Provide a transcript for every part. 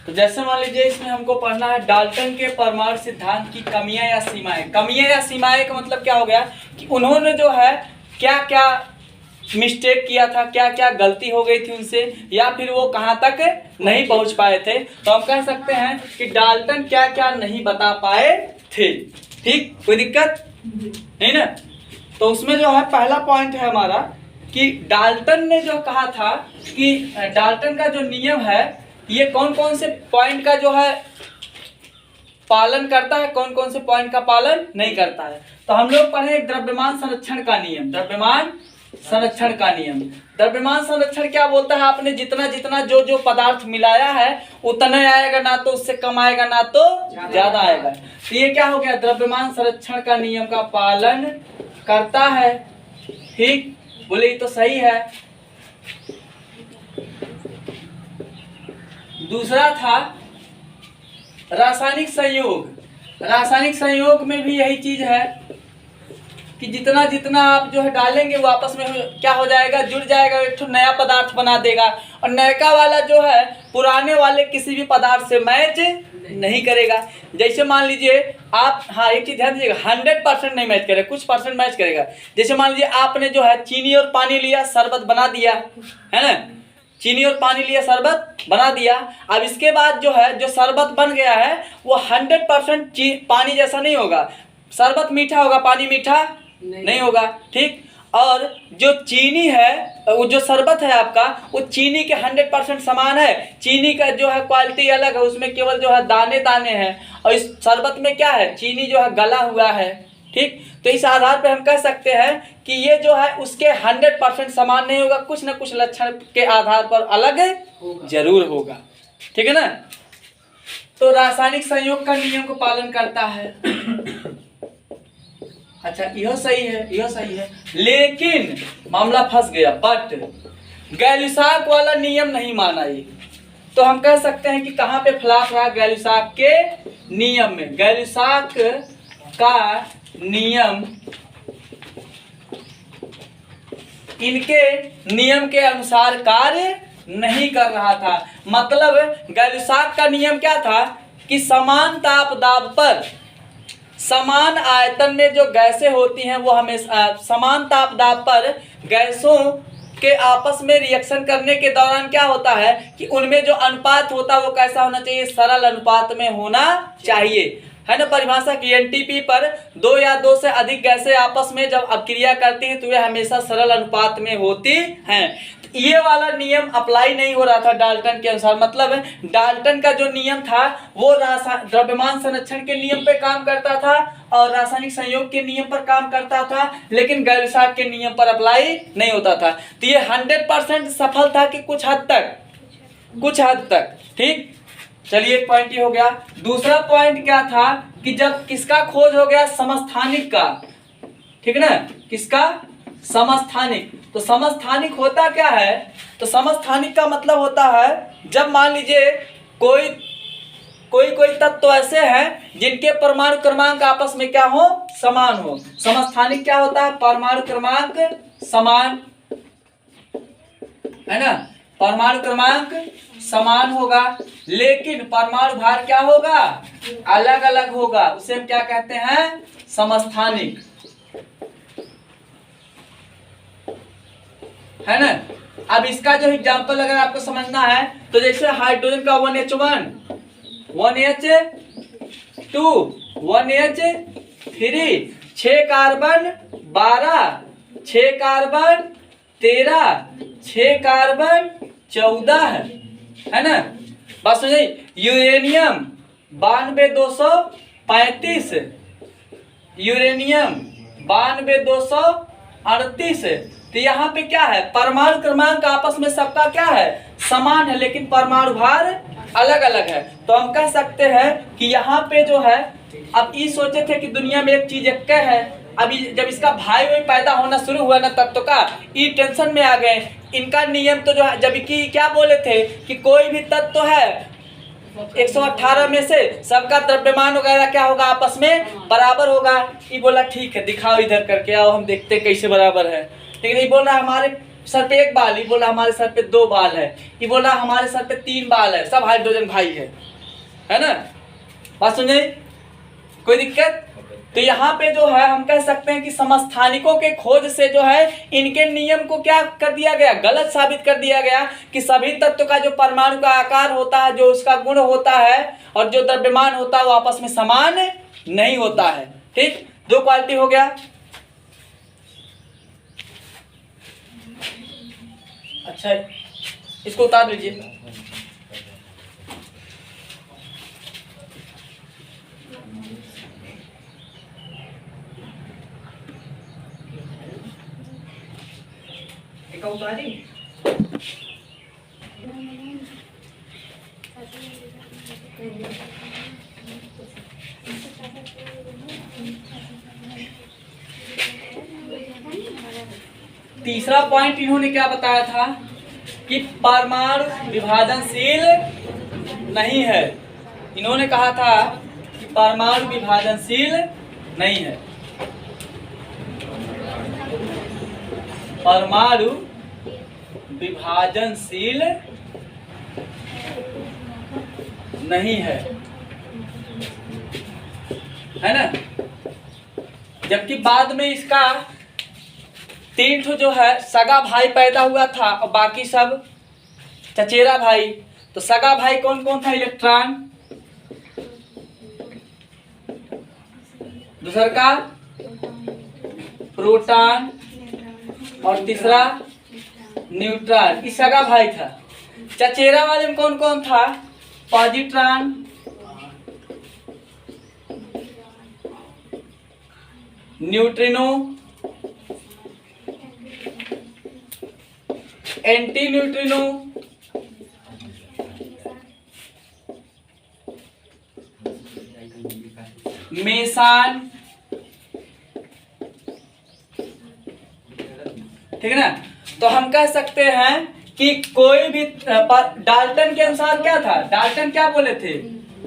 तो जैसे मान लीजिए इसमें हमको पढ़ना है डाल्टन के परमाणु सिद्धांत की कमियां या सीमाएं। कमियां या सीमाएं का मतलब क्या हो गया कि उन्होंने जो है क्या क्या मिस्टेक किया था, क्या क्या गलती हो गई थी उनसे, या फिर वो कहाँ तक नहीं पहुंच पाए थे। तो हम कह सकते हैं कि डाल्टन क्या क्या नहीं बता पाए थे। ठीक, कोई दिक्कत नहीं ना। तो उसमें जो है पहला पॉइंट है हमारा कि डाल्टन ने जो कहा था कि डाल्टन का जो नियम है ये कौन कौन से पॉइंट का जो है पालन करता है, कौन कौन से पॉइंट का पालन नहीं करता है। तो हम लोग पढ़े द्रव्यमान संरक्षण का नियम। द्रव्यमान संरक्षण का नियम, द्रव्यमान संरक्षण क्या बोलता है, आपने जितना जितना जो जो पदार्थ मिलाया है उतना आएगा, ना तो उससे कम आएगा ना तो ज्यादा आएगा। तो ये क्या हो गया, द्रव्यमान संरक्षण का नियम का पालन करता है। ठीक, बोले तो सही है। दूसरा था रासायनिक संयोग। रासायनिक संयोग में भी यही चीज है कि जितना जितना आप जो है डालेंगे वो आपस में क्या हो जाएगा, जुड़ जाएगा, एक नया पदार्थ बना देगा। और नयका वाला जो है पुराने वाले किसी भी पदार्थ से मैच नहीं करेगा। जैसे मान लीजिए आप, हाँ एक चीज ध्यान दीजिएगा, 100% नहीं मैच करेगा, कुछ परसेंट मैच करेगा। जैसे मान लीजिए आपने जो है चीनी और पानी लिया, शरबत बना दिया, है ना, चीनी और पानी लिया, शरबत बना दिया। अब इसके बाद जो है जो शरबत बन गया है वो 100% पानी जैसा नहीं होगा। शरबत मीठा होगा, पानी मीठा नहीं होगा। ठीक, और जो चीनी है, वो जो शरबत है आपका, वो चीनी के 100% समान है। चीनी का जो है क्वालिटी अलग है, उसमें केवल जो है दाने दाने हैं, और इस शरबत में क्या है, चीनी जो है गला हुआ है। ठीक, तो इस आधार पर हम कह सकते हैं कि ये जो है उसके 100% समान नहीं होगा, कुछ न कुछ लक्षण के आधार पर अलग जरूर होगा। ठीक है ना। तो रासायनिक संयोग का नियम को पालन करता है। अच्छा, यह सही है, यह सही है, लेकिन मामला फंस गया। बट गैलुसाक वाला नियम नहीं माना ये। तो हम कह सकते हैं कि कहाँ पे फ्लॉप रहा गैलुसाक के नियम में। गैलुसाक का नियम इनके नियम के अनुसार कार्य नहीं कर रहा था। मतलब गैलुसाक का नियम क्या था कि समान ताप दाब पर समान आयतन में जो गैसें होती हैं वो हमेशा समान ताप दाब पर गैसों के आपस में रिएक्शन करने के दौरान क्या होता है कि उनमें जो अनुपात होता है वो कैसा होना चाहिए, सरल अनुपात में होना चाहिए, है ना। परिभाषा की एनटीपी पर 2 या 2 से अधिक गैसें आपस में जब अपक्रिया करती हैं तो वे हमेशा सरल अनुपात में होती हैं। ये वाला नियम अप्लाई नहीं हो रहा था डाल्टन के अनुसार। मतलब डाल्टन का जो नियम था वो द्रव्यमान संरक्षण के नियम पे काम करता था और रासायनिक संयोग के नियम पर काम करता था, लेकिन गैलुसाक के नियम पर अप्लाई नहीं होता था। तो ये 100% सफल था कि कुछ हद तक। ठीक, चलिए एक पॉइंट ये हो गया। दूसरा पॉइंट क्या था कि जब किसका खोज हो गया, समस्थानिक का। ठीक है ना, किसका, समस्थानिक। तो समस्थानिक होता क्या है, तो समस्थानिक का मतलब होता है जब मान लीजिए कोई तत्व ऐसे हैं जिनके परमाणु क्रमांक आपस में क्या हो, समान हो। समस्थानिक क्या होता है, परमाणु क्रमांक समान, है ना, परमाणु क्रमांक समान होगा, लेकिन परमाणु भार क्या होगा, अलग अलग होगा। उसे हम क्या कहते हैं, समस्थानिक, है ना। अब इसका जो एग्जांपल अगर आपको समझना है तो जैसे हाइड्रोजन का 1H1 1H2 1H3, 6 carbon 12, 6 carbon 13, 6 carbon 14, है ना। बस यूरेनियम 92235, यूरेनियम 92238। तो यहाँ पे क्या है, परमाणु क्रमांक आपस में सबका क्या है, समान है, लेकिन परमाणु भार अलग अलग है। तो हम कह सकते हैं कि यहाँ पे जो है, अब ये सोचे थे कि दुनिया में एक चीज एक है। अभी जब इसका भाई वही पैदा होना शुरू हुआ ना तत्व का, ये टेंशन में आ गए। इनका नियम तो जो है, जब कि क्या बोले थे कि कोई भी तत्व है 118 में से सबका द्रव्यमान वगैरह क्या होगा, आपस में बराबर होगा। ये बोला ठीक है, दिखाओ इधर करके आओ, हम देखते कैसे बराबर है। लेकिन ये बोल रहा है हमारे सर पे एक बाल, ये बोला हमारे सर पे 2 बाल है, ये बोला हमारे सर पे 3 बाल है, सब हाइड्रोजन भाई है ना। बात समझे, कोई दिक्कत। तो यहाँ पे जो है हम कह सकते हैं कि समस्थानिकों के खोज से जो है इनके नियम को क्या कर दिया गया, गलत साबित कर दिया गया कि सभी तत्व का जो परमाणु का आकार होता है, जो उसका गुण होता है और जो द्रव्यमान होता है वो आपस में समान नहीं होता है। ठीक, 2 क्वालिटी हो गया। अच्छा, इसको उतार लीजिए। उतारी तीसरा पॉइंट इन्होंने क्या बताया था कि परमाणु विभाजनशील नहीं है। इन्होंने कहा था कि परमाणु विभाजनशील नहीं है। परमाणु विभाजनशील नहीं है ना। जबकि बाद में इसका 3 ठो जो है सगा भाई पैदा हुआ था और बाकी सब चचेरा भाई। तो सगा भाई कौन कौन था? इलेक्ट्रॉन, दूसरा का प्रोटॉन और तीसरा न्यूट्रॉन। इस सगा भाई था। चचेरा वाले में कौन कौन था? Positron, neutrino, anti neutrino, Mason. ठीक है ना। तो हम कह सकते हैं कि कोई भी डाल्टन के अनुसार क्या था, डाल्टन क्या बोले थे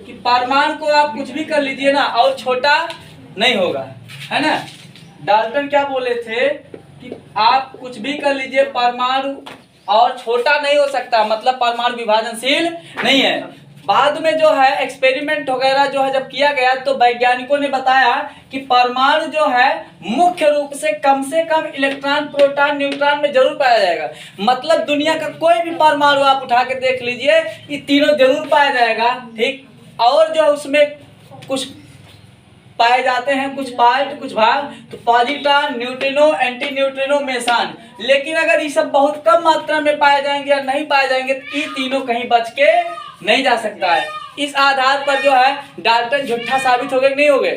कि परमाणु को आप कुछ भी कर लीजिए ना और छोटा नहीं होगा, है ना। डाल्टन क्या बोले थे कि आप कुछ भी कर लीजिए परमाणु और छोटा नहीं हो सकता, मतलब परमाणु विभाजनशील नहीं है। बाद में जो है एक्सपेरिमेंट वगैरह जो है जब किया गया तो वैज्ञानिकों ने बताया कि परमाणु जो है मुख्य रूप से कम इलेक्ट्रॉन, प्रोटॉन, न्यूट्रॉन में जरूर पाया जाएगा। मतलब दुनिया का कोई भी परमाणु आप उठा के देख लीजिए, ये तीनों जरूर पाया जाएगा। ठीक, और जो उसमें कुछ पाए जाते हैं, कुछ पार्ट, कुछ भाग, तो positron, neutrino, anti neutrino, Mason. लेकिन अगर ये सब बहुत कम मात्रा में पाए जाएंगे या नहीं पाए जाएंगे तो ये तीनों कहीं बच के नहीं जा सकता है। इस आधार पर जो है डाल्टन झूठा साबित हो गए, नहीं हो गए,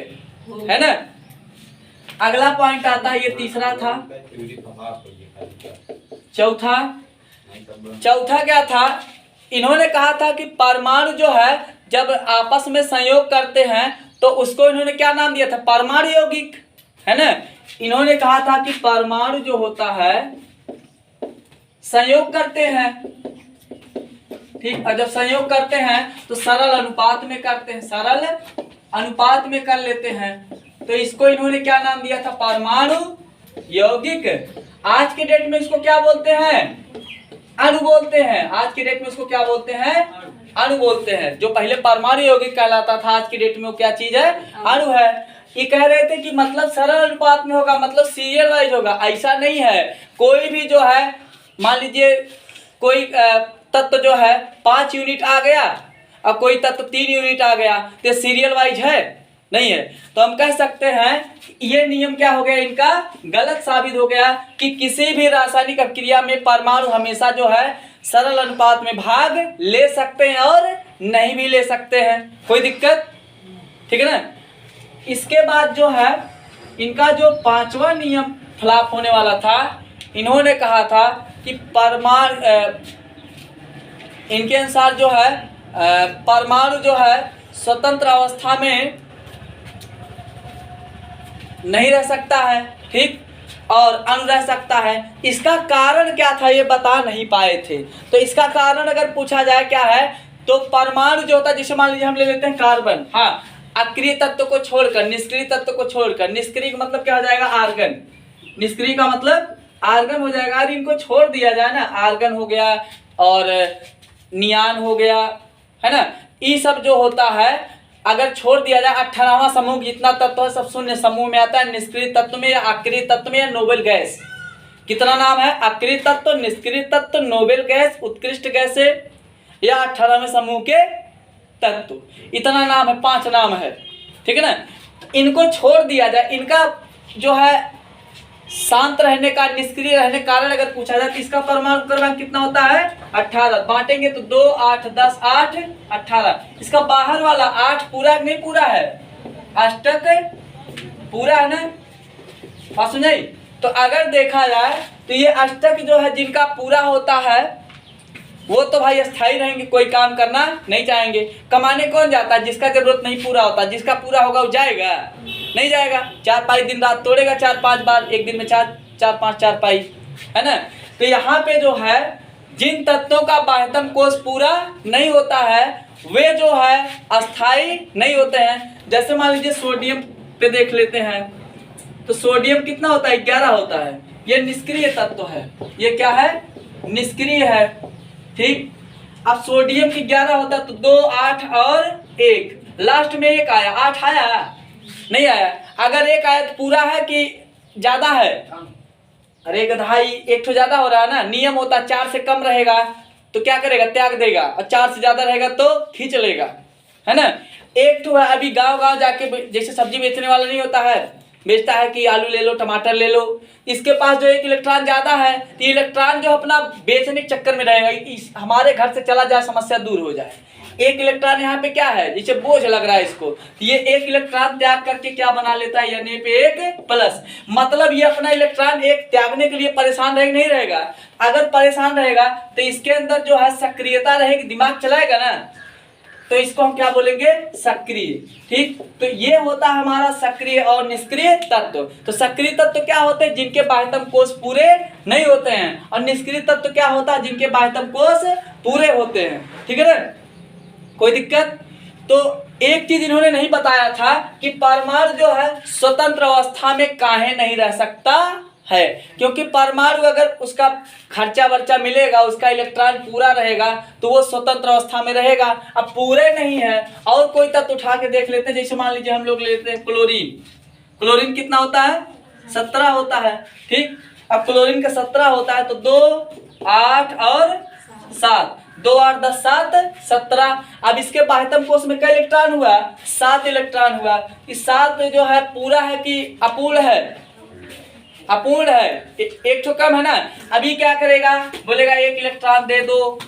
है ना। अगला पॉइंट आता है, ये तीसरा था। चौथा क्या था? इन्होंने कहा था कि परमाणु जो है जब आपस में संयोग करते हैं तो उसको इन्होंने क्या नाम दिया था? परमाणु यौगिक, है ना। इन्होंने कहा था कि परमाणु जो होता है संयोग करते हैं, ठीक, और जब संयोग करते हैं तो सरल अनुपात में करते हैं, सरल अनुपात में कर लेते हैं। तो इसको इन्होंने क्या नाम दिया था? परमाणु यौगिक। आज के डेट में इसको क्या बोलते हैं? अणु बोलते हैं। आज के डेट में इसको क्या बोलते हैं? अणु बोलते हैं। जो पहले परमाणु यौगिक कहलाता था, आज की डेट में वो क्या चीज है? अणु है। ये कह रहे थे कि मतलब सरल अनुपात में होगा, मतलब सीरियल वाइज होगा। ऐसा नहीं है। कोई भी जो है, मान लीजिए कोई तत्व जो है 5 यूनिट आ गया और कोई तत्व 3 यूनिट आ गया, तो सीरियल वाइज है? नहीं है। तो हम कह सकते हैं ये नियम क्या हो गया, इनका गलत साबित हो गया कि किसी भी रासायनिक अभिक्रिया में परमाणु हमेशा जो है सरल अनुपात में भाग ले सकते हैं और नहीं भी ले सकते हैं, कोई दिक्कत, ठीक है ना। इसके बाद जो है इनका जो 5वां नियम फ्लॉप होने वाला था, इन्होंने कहा था कि इनके अनुसार जो है परमाणु जो है स्वतंत्र अवस्था में नहीं रह सकता है, ठीक, और अणु रह सकता है। इसका कारण क्या था ये बता नहीं पाए थे। तो इसका कारण अगर पूछा जाए क्या है, तो परमाणु जो होता है, जैसे मान लीजिए हम ले लेते हैं कार्बन, हाँ, अक्रिय तत्व को छोड़कर, निष्क्रिय तत्व को छोड़कर, निष्क्रिय का मतलब क्या हो जाएगा? आर्गन। निष्क्रिय का मतलब आर्गन हो जाएगा। और इनको छोड़ दिया जाए ना, आर्गन हो गया और नियान हो गया, है ना, ये सब जो होता है अगर छोड़ दिया जाए, 18वां समूह जितना तत्व है सब शून्य समूह में आता है, निष्क्रिय तत्व में या अक्रिय तत्व में या नोबेल गैस। कितना नाम है? अक्रिय तत्व, निष्क्रिय तत्व, नोबेल गैस, उत्कृष्ट गैसें या 18वें समूह के तत्व। इतना नाम है, 5 नाम है, ठीक है ना। इनको छोड़ दिया जाए, इनका जो है शांत रहने का, निष्क्रिय रहने का कारण अगर पूछा जाए तो इसका परमाणु क्रमांक कितना होता है? 18। बांटेंगे तो 2 8 10 8 18। इसका बाहर वाला 8 पूरा नहीं पूरा है, अष्टक पूरा है ना, बात सुनाई। तो अगर देखा जाए तो ये अष्टक जो है जिनका पूरा होता है वो तो भाई स्थायी रहेंगे, कोई काम करना नहीं चाहेंगे। कमाने कौन जाता है? जिसका जरूरत नहीं पूरा होता। जिसका पूरा होगा वो जाएगा? नहीं जाएगा। 4 पाई दिन रात तोड़ेगा 4-5 बार, एक दिन में 4 पाई, है ना। तो यहाँ पे जो है जिन तत्वों का बाह्यतम कोष पूरा नहीं होता है वे जो है अस्थाई नहीं होते हैं। जैसे मान लीजिए सोडियम पे देख लेते हैं, तो सोडियम कितना होता है? 11 होता है। ये निष्क्रिय तत्व है, ये क्या है? निष्क्रिय है, ठीक। अब सोडियम की 11 होता है तो 2 8 और 1, लास्ट में 1 आया, 8 आया नहीं आया। अगर 1 आया तो पूरा है कि ज्यादा है? अरे गधाई, 1 तो ज्यादा हो रहा है ना। नियम होता है 4 से कम रहेगा तो क्या करेगा? त्याग देगा, और 4 से ज्यादा रहेगा तो खींच लेगा, है ना। 1 तो है। अभी गांव जाके जैसे सब्जी बेचने वाला नहीं होता है, बेचता है कि आलू ले लो, टमाटर ले लो, इसके पास जो 1 इलेक्ट्रॉन ज्यादा है तो इलेक्ट्रॉन जो अपना बेचने के चक्कर में रहेगा, हमारे घर से चला जाए समस्या दूर हो जाए। 1 इलेक्ट्रॉन यहाँ पे क्या है? जैसे बोझ लग रहा है इसको, तो ये 1 इलेक्ट्रॉन त्याग करके क्या बना लेता है? यानी पे 1 प्लस। मतलब ये अपना इलेक्ट्रॉन 1 त्यागने के लिए परेशान रहेगा नहीं रहेगा? अगर परेशान रहेगा तो इसके अंदर जो है सक्रियता रहेगी, दिमाग चलाएगा ना, तो इसको हम क्या बोलेंगे? सक्रिय, ठीक। तो ये होता है हमारा सक्रिय और निष्क्रिय तत्व। तो सक्रिय तत्व क्या होते हैं? जिनके बाह्यतम कोष पूरे नहीं होते हैं। और निष्क्रिय तत्व क्या होता है? जिनके बाह्यतम कोष पूरे होते हैं, ठीक है ना। कोई दिक्कत? तो एक चीज इन्होंने नहीं बताया था कि परमाणु जो है स्वतंत्र अवस्था में काहे नहीं रह सकता है, क्योंकि परमाणु अगर उसका खर्चा वर्चा मिलेगा, उसका इलेक्ट्रॉन पूरा रहेगा तो वो स्वतंत्र अवस्था में रहेगा। अब पूरे नहीं है और कोई तत्व उठा के देख लेते हैं, जैसे मान लीजिए हम लोग लेते हैं क्लोरीन। क्लोरीन कितना होता है? 17 होता है, ठीक। अब क्लोरीन का 17 होता है तो 2 8 और 7, 2 8 10 7 17। अब इसके बाह्यतम कोष में क्या इलेक्ट्रॉन हुआ? 7 इलेक्ट्रॉन हुआ। इस 7 जो है पूरा है कि अपूर्ण है? अपूर्ण है, एक तो कम है ना। अभी क्या करेगा? बोलेगा 1 इलेक्ट्रॉन दे दो।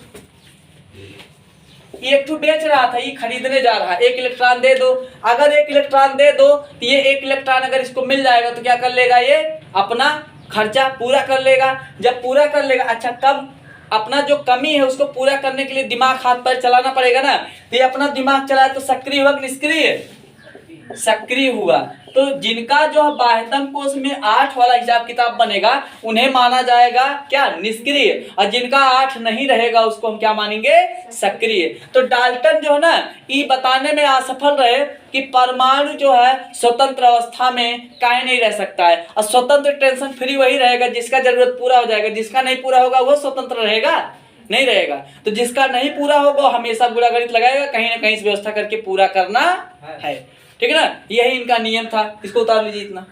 एक तो बेच रहा था, ये खरीदने जा रहा है, 1 इलेक्ट्रॉन दे दो। अगर 1 इलेक्ट्रॉन दे दो तो ये 1 इलेक्ट्रॉन अगर इसको मिल जाएगा तो क्या कर लेगा? ये अपना खर्चा पूरा कर लेगा। जब पूरा कर लेगा, अच्छा कम अपना जो कमी है उसको पूरा करने के लिए दिमाग हाथ पैर चलाना पड़ेगा ना। तो ये अपना दिमाग चलाए तो सक्रिय हुआ कि निष्क्रिय? सक्रिय हुआ। तो जिनका जो बाह्यतम कोष में 8 वाला हिसाब किताब बनेगा उन्हें माना जाएगा क्या? निष्क्रिय। और जिनका 8 नहीं रहेगा उसको हम क्या मानेंगे? सक्रिय। तो डाल्टन जो है ना ये बताने में असफल रहे कि परमाणु जो है स्वतंत्र अवस्था में काहे नहीं रह सकता है। और स्वतंत्र टेंशन फ्री वही रहेगा जिसका जरूरत पूरा हो जाएगा, जिसका नहीं पूरा होगा वो स्वतंत्र रहेगा नहीं रहेगा। तो जिसका नहीं पूरा होगा हमेशा गुणा गणित लगाएगा, कहीं ना कहीं से व्यवस्था करके पूरा करना है, ठीक है ना। यही इनका नियम था, इसको उतार लीजिए इतना।